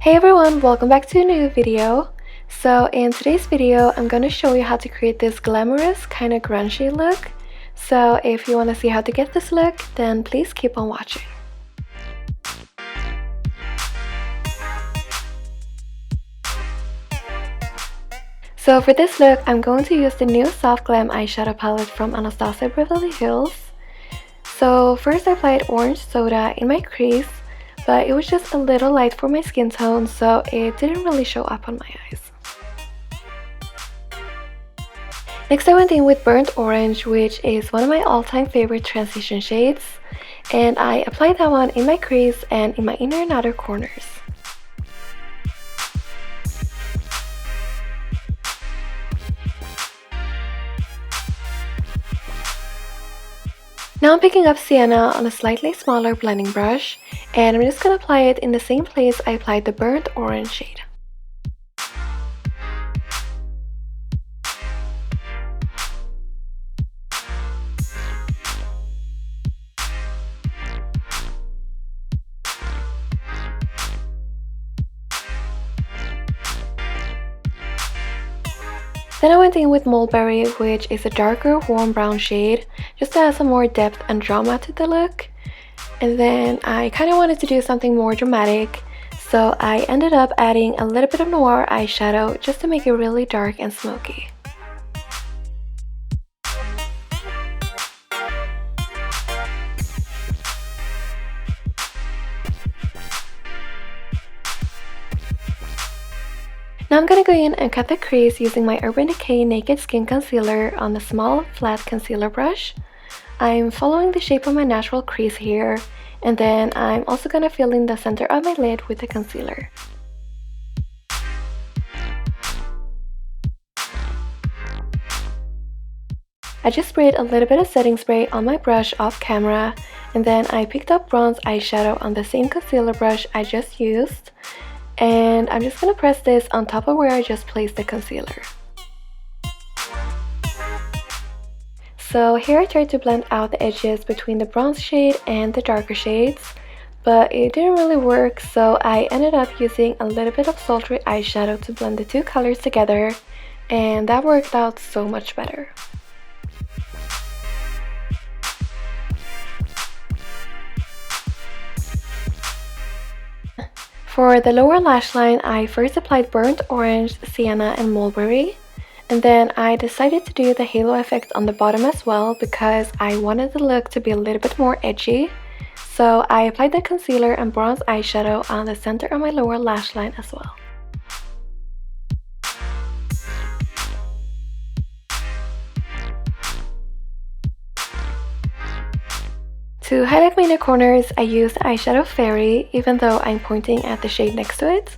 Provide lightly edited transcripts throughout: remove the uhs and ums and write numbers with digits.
Hey everyone, welcome back to a new video. So in today's video, I'm going to show you how to create this glamorous kind of grungy look. So if you want to see how to get this look, then please keep on watching. So for this look, I'm going to use the new Soft Glam eyeshadow palette from Anastasia Beverly Hills. So first I applied orange soda in my crease, but it was just a little light for my skin tone, so it didn't really show up on my eyes. Next I went in with burnt orange, which is one of my all-time favorite transition shades, and I applied that one in my crease and in my inner and outer corners. Now I'm picking up Sienna on a slightly smaller blending brush, and I'm just going to apply it in the same place I applied the burnt orange shade. Then I went in with Mulberry, which is a darker warm brown shade, just to add some more depth and drama to the look. And then I kind of wanted to do something more dramatic, so I ended up adding a little bit of Noir eyeshadow just to make it really dark and smoky. Now I'm gonna go in and cut the crease using my Urban Decay Naked Skin Concealer on a small flat concealer brush. I'm following the shape of my natural crease here, and then I'm also gonna fill in the center of my lid with the concealer. I just sprayed a little bit of setting spray on my brush off camera, and then I picked up bronze eyeshadow on the same concealer brush I just used. And I'm just going to press this on top of where I just placed the concealer. So here I tried to blend out the edges between the bronze shade and the darker shades, but it didn't really work, so I ended up using a little bit of sultry eyeshadow to blend the two colors together, and that worked out so much better. For the lower lash line, I first applied burnt orange, sienna, and mulberry, and then I decided to do the halo effect on the bottom as well because I wanted the look to be a little bit more edgy. So I applied the concealer and bronze eyeshadow on the center of my lower lash line as well. To highlight my inner corners, I used eyeshadow Fairy, even though I'm pointing at the shade next to it.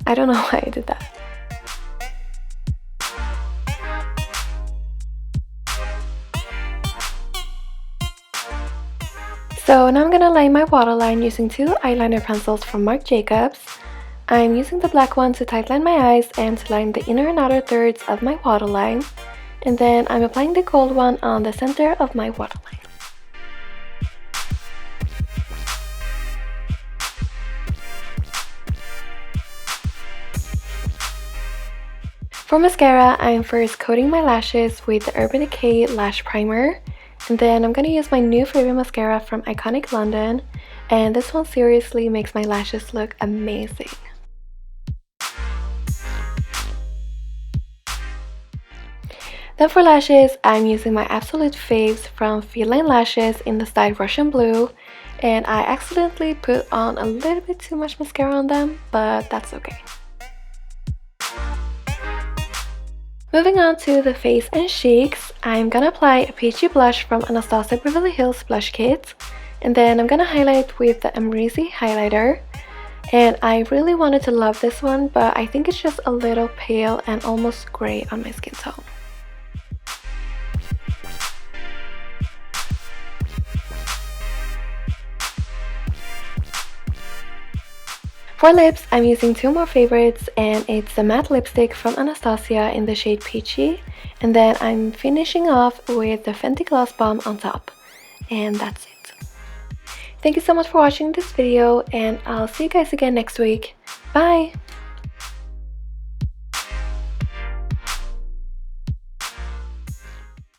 I don't know why I did that. So now I'm gonna line my waterline using two eyeliner pencils from Marc Jacobs. I'm using the black one to tightline my eyes and to line the inner and outer thirds of my waterline. And then I'm applying the gold one on the center of my waterline. For mascara, I'm first coating my lashes with the Urban Decay Lash Primer, and then I'm going to use my new favorite mascara from Iconic London, and this one seriously makes my lashes look amazing. Then for lashes, I'm using my absolute faves from Feline Lashes in the style Russian Blue, and I accidentally put on a little bit too much mascara on them, but that's okay. Moving on to the face and cheeks, I'm gonna apply a peachy blush from Anastasia Beverly Hills Blush Kit, and then I'm gonna highlight with the Amrezy highlighter. And I really wanted to love this one, but I think it's just a little pale and almost gray on my skin tone. For lips, I'm using two more favorites, and it's the matte lipstick from Anastasia in the shade Peachy, and then I'm finishing off with the Fenty Gloss Balm on top, and that's it. Thank you so much for watching this video, and I'll see you guys again next week. Bye!